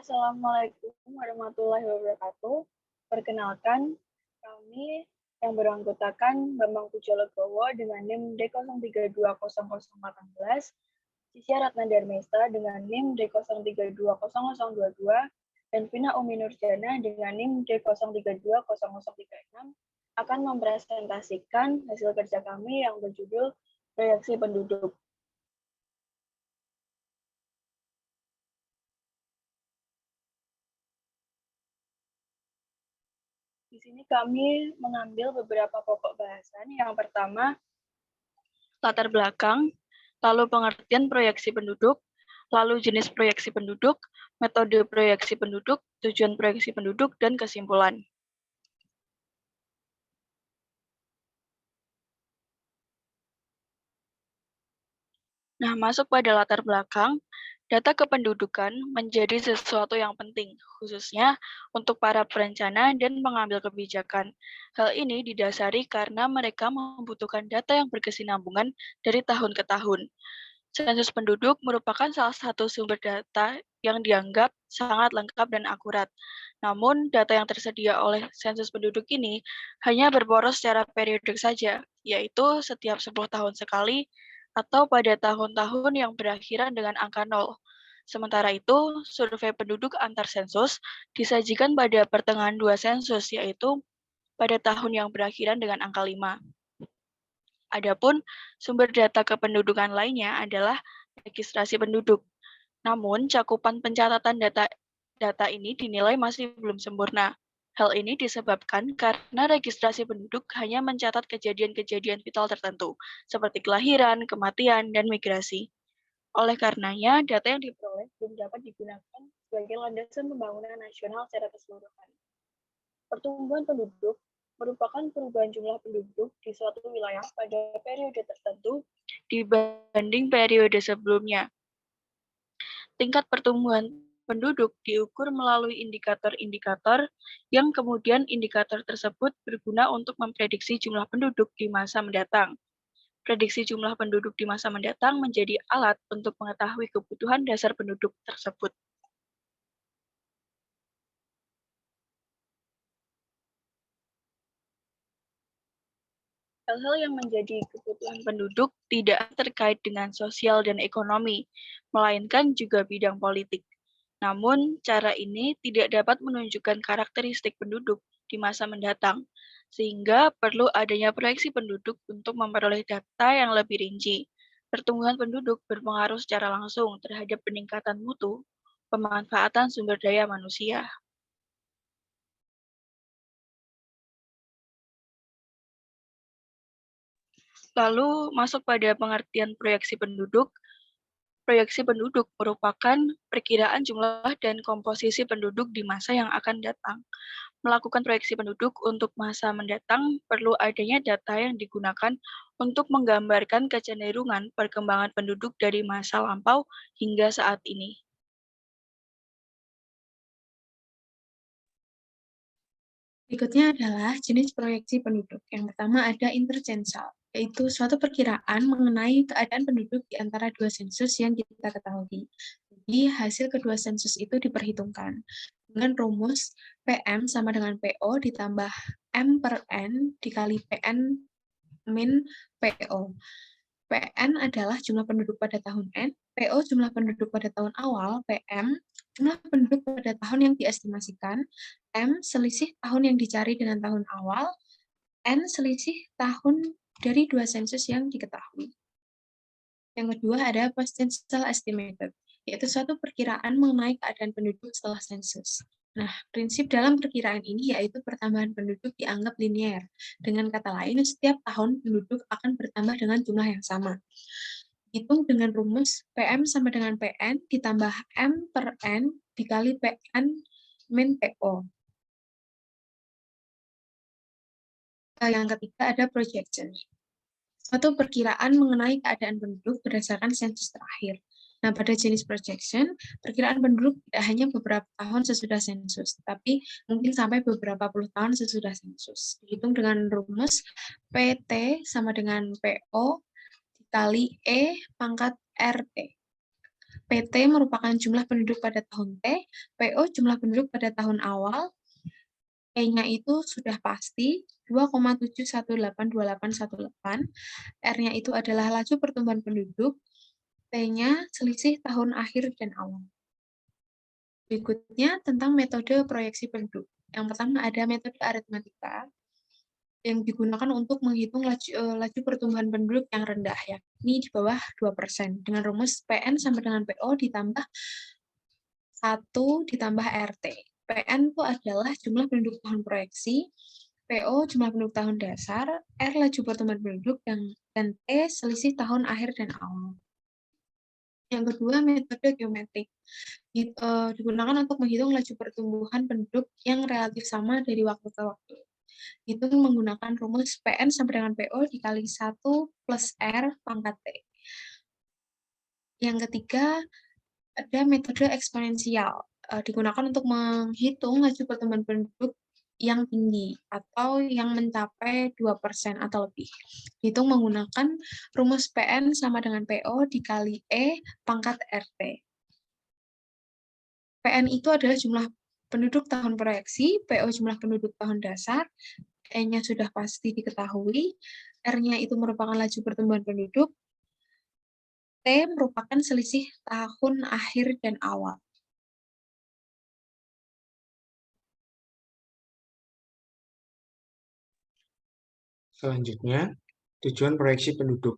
Assalamualaikum warahmatullahi wabarakatuh. Perkenalkan, kami yang beranggotakan Bambang Pujolegowo dengan NIM D03200018, Cisya Ratna Darmesta dengan NIM D03200022, dan Vina Umi Nurjana dengan NIM D03200036 akan mempresentasikan hasil kerja kami yang berjudul Proyeksi Penduduk. Di sini kami mengambil beberapa pokok bahasan. Yang pertama, latar belakang, lalu pengertian proyeksi penduduk, lalu jenis proyeksi penduduk, metode proyeksi penduduk, tujuan proyeksi penduduk, dan kesimpulan. Nah, masuk pada latar belakang, data kependudukan menjadi sesuatu yang penting, khususnya untuk para perencana dan pengambil kebijakan. Hal ini didasari karena mereka membutuhkan data yang berkesinambungan dari tahun ke tahun. Sensus penduduk merupakan salah satu sumber data yang dianggap sangat lengkap dan akurat. Namun, data yang tersedia oleh sensus penduduk ini hanya berporos secara periodik saja, yaitu setiap 10 tahun sekali atau pada tahun-tahun yang berakhiran dengan angka 0. Sementara itu, survei penduduk antar sensus disajikan pada pertengahan 2 sensus, yaitu pada tahun yang berakhiran dengan angka 5. Adapun sumber data kependudukan lainnya adalah registrasi penduduk. Namun, cakupan pencatatan data ini dinilai masih belum sempurna. Hal ini disebabkan karena registrasi penduduk hanya mencatat kejadian-kejadian vital tertentu, seperti kelahiran, kematian, dan migrasi. Oleh karenanya, data yang diperoleh belum dapat digunakan sebagai landasan pembangunan nasional secara keseluruhan. Pertumbuhan penduduk merupakan perubahan jumlah penduduk di suatu wilayah pada periode tertentu dibanding periode sebelumnya. Tingkat pertumbuhan penduduk diukur melalui indikator-indikator yang kemudian indikator tersebut berguna untuk memprediksi jumlah penduduk di masa mendatang. Prediksi jumlah penduduk di masa mendatang menjadi alat untuk mengetahui kebutuhan dasar penduduk tersebut. Hal-hal yang menjadi kebutuhan penduduk tidak terkait dengan sosial dan ekonomi, melainkan juga bidang politik. Namun, cara ini tidak dapat menunjukkan karakteristik penduduk di masa mendatang, sehingga perlu adanya proyeksi penduduk untuk memperoleh data yang lebih rinci. Pertumbuhan penduduk berpengaruh secara langsung terhadap peningkatan mutu, pemanfaatan sumber daya manusia. Lalu masuk pada pengertian proyeksi penduduk. Proyeksi penduduk merupakan perkiraan jumlah dan komposisi penduduk di masa yang akan datang. Melakukan proyeksi penduduk untuk masa mendatang perlu adanya data yang digunakan untuk menggambarkan kecenderungan perkembangan penduduk dari masa lampau hingga saat ini. Berikutnya adalah jenis proyeksi penduduk. Yang pertama ada intercensal, yaitu suatu perkiraan mengenai keadaan penduduk di antara dua sensus yang kita ketahui. Jadi hasil kedua sensus itu diperhitungkan dengan rumus PM sama dengan PO ditambah M per N dikali PN min PO. PN adalah jumlah penduduk pada tahun N, PO jumlah penduduk pada tahun awal, PM jumlah penduduk pada tahun yang diestimasikan, M selisih tahun yang dicari dengan tahun awal, N selisih tahun dari dua sensus yang diketahui. Yang kedua ada potential estimated, yaitu suatu perkiraan mengenai keadaan penduduk setelah sensus. Nah, prinsip dalam perkiraan ini yaitu pertambahan penduduk dianggap linear. Dengan kata lain, setiap tahun penduduk akan bertambah dengan jumlah yang sama. Hitung dengan rumus PM sama dengan PN ditambah M per N dikali PN min PO. Yang ketiga ada projection, suatu perkiraan mengenai keadaan penduduk berdasarkan sensus terakhir. Nah, pada jenis projection, perkiraan penduduk tidak hanya beberapa tahun sesudah sensus, tapi mungkin sampai beberapa puluh tahun sesudah sensus. Dihitung dengan rumus PT sama dengan PO dikali E pangkat RT. P PT merupakan jumlah penduduk pada tahun T, PO jumlah penduduk pada tahun awal, E-nya itu sudah pasti 2,718818, R-nya itu adalah laju pertumbuhan penduduk, T-nya selisih tahun akhir dan awal. Berikutnya tentang metode proyeksi penduduk. Yang pertama ada metode aritmatika yang digunakan untuk menghitung laju pertumbuhan penduduk yang rendah, yakni di bawah 2%, dengan rumus PN sama dengan PO ditambah 1 ditambah RT. PN itu adalah jumlah penduduk tahun proyeksi, PO jumlah penduduk tahun dasar, R laju pertumbuhan penduduk, dan T selisih tahun akhir dan awal. Yang kedua, metode geometrik. Digunakan untuk menghitung laju pertumbuhan penduduk yang relatif sama dari waktu ke waktu. Itu menggunakan rumus PN sama dengan PO dikali 1 plus R pangkat T. Yang ketiga, ada metode eksponensial. Digunakan untuk menghitung laju pertumbuhan penduduk yang tinggi atau yang mencapai 2% atau lebih. Dihitung menggunakan rumus PN sama dengan PO dikali E pangkat RT. PN itu adalah jumlah penduduk tahun proyeksi, PO jumlah penduduk tahun dasar, E-nya sudah pasti diketahui, R-nya itu merupakan laju pertumbuhan penduduk, T merupakan selisih tahun akhir dan awal. Selanjutnya, tujuan proyeksi penduduk.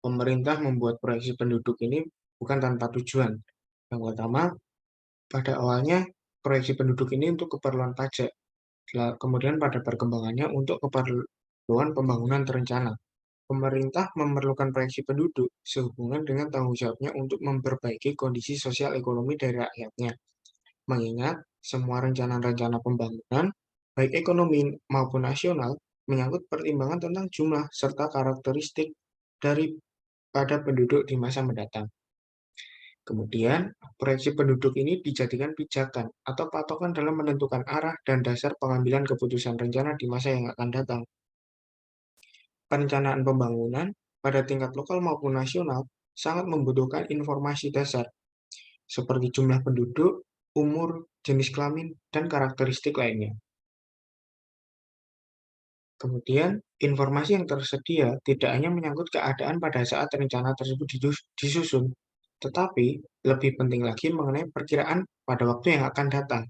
Pemerintah membuat proyeksi penduduk ini bukan tanpa tujuan. Yang pertama, pada awalnya proyeksi penduduk ini untuk keperluan pajak. Kemudian pada perkembangannya untuk keperluan pembangunan terencana. Pemerintah memerlukan proyeksi penduduk sehubungan dengan tanggung jawabnya untuk memperbaiki kondisi sosial ekonomi dari rakyatnya. Mengingat semua rencana-rencana pembangunan, baik ekonomi maupun nasional, menyangkut pertimbangan tentang jumlah serta karakteristik daripada penduduk di masa mendatang. Kemudian, proyeksi penduduk ini dijadikan pijakan atau patokan dalam menentukan arah dan dasar pengambilan keputusan rencana di masa yang akan datang. Perencanaan pembangunan pada tingkat lokal maupun nasional sangat membutuhkan informasi dasar, seperti jumlah penduduk, umur, jenis kelamin, dan karakteristik lainnya. Kemudian, informasi yang tersedia tidak hanya menyangkut keadaan pada saat rencana tersebut disusun, tetapi lebih penting lagi mengenai perkiraan pada waktu yang akan datang.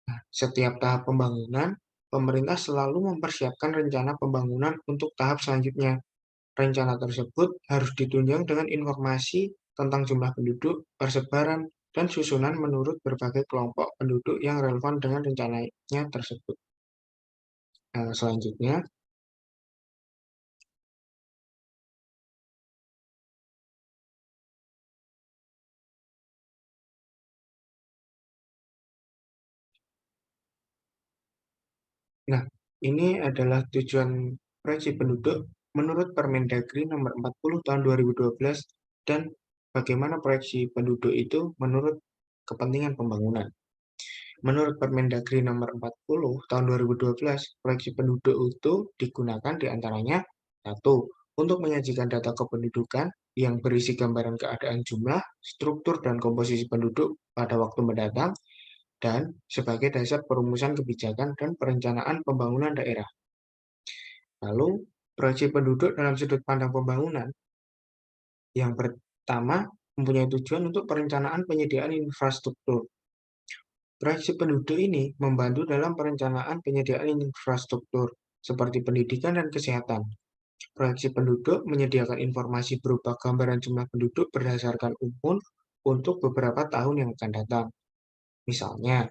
Nah, setiap tahap pembangunan, pemerintah selalu mempersiapkan rencana pembangunan untuk tahap selanjutnya. Rencana tersebut harus ditunjang dengan informasi tentang jumlah penduduk, persebaran, dan susunan menurut berbagai kelompok penduduk yang relevan dengan rencananya tersebut. Selanjutnya, nah, ini adalah tujuan proyeksi penduduk menurut Permendagri nomor 40 tahun 2012 dan bagaimana proyeksi penduduk itu menurut kepentingan pembangunan. Menurut Permendagri nomor 40 tahun 2012, proyeksi penduduk itu digunakan diantaranya 1. Untuk menyajikan data kependudukan yang berisi gambaran keadaan jumlah, struktur, dan komposisi penduduk pada waktu mendatang, dan sebagai dasar perumusan kebijakan dan perencanaan pembangunan daerah. Lalu, proyeksi penduduk dalam sudut pandang pembangunan. Yang pertama, mempunyai tujuan untuk perencanaan penyediaan infrastruktur. Proyeksi penduduk ini membantu dalam perencanaan penyediaan infrastruktur, seperti pendidikan dan kesehatan. Proyeksi penduduk menyediakan informasi berupa gambaran jumlah penduduk berdasarkan umur untuk beberapa tahun yang akan datang. Misalnya,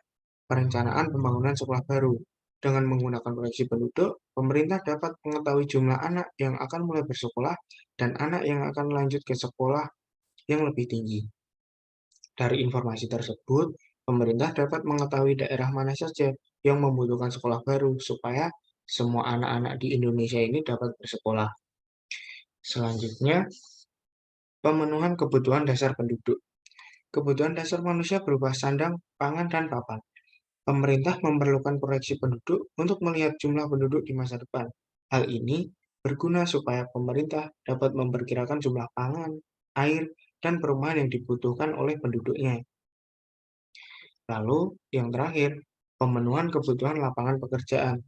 perencanaan pembangunan sekolah baru. Dengan menggunakan proyeksi penduduk, pemerintah dapat mengetahui jumlah anak yang akan mulai bersekolah dan anak yang akan lanjut ke sekolah yang lebih tinggi. Dari informasi tersebut, pemerintah dapat mengetahui daerah mana saja yang membutuhkan sekolah baru supaya semua anak-anak di Indonesia ini dapat bersekolah. Selanjutnya, pemenuhan kebutuhan dasar penduduk. Kebutuhan dasar manusia berupa sandang, pangan, dan papan. Pemerintah memerlukan proyeksi penduduk untuk melihat jumlah penduduk di masa depan. Hal ini berguna supaya pemerintah dapat memperkirakan jumlah pangan, air, dan perumahan yang dibutuhkan oleh penduduknya. Lalu, yang terakhir, pemenuhan kebutuhan lapangan pekerjaan.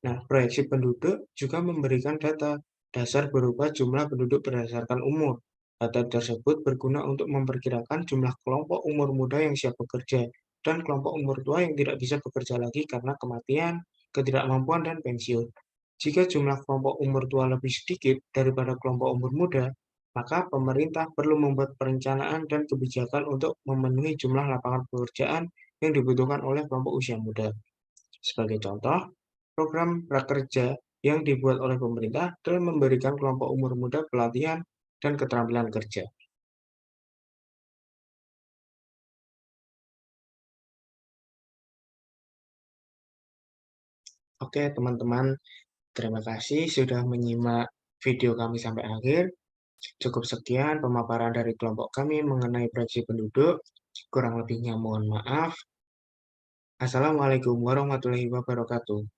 Nah, proyeksi penduduk juga memberikan data dasar berupa jumlah penduduk berdasarkan umur. Data tersebut berguna untuk memperkirakan jumlah kelompok umur muda yang siap bekerja dan kelompok umur tua yang tidak bisa bekerja lagi karena kematian, ketidakmampuan, dan pensiun. Jika jumlah kelompok umur tua lebih sedikit daripada kelompok umur muda, maka pemerintah perlu membuat perencanaan dan kebijakan untuk memenuhi jumlah lapangan pekerjaan yang dibutuhkan oleh kelompok usia muda. Sebagai contoh, program prakerja yang dibuat oleh pemerintah dalam memberikan kelompok umur muda pelatihan dan keterampilan kerja. Oke, teman-teman, terima kasih sudah menyimak video kami sampai akhir. Cukup sekian pemaparan dari kelompok kami mengenai proyeksi penduduk. Kurang lebihnya mohon maaf. Assalamualaikum warahmatullahi wabarakatuh.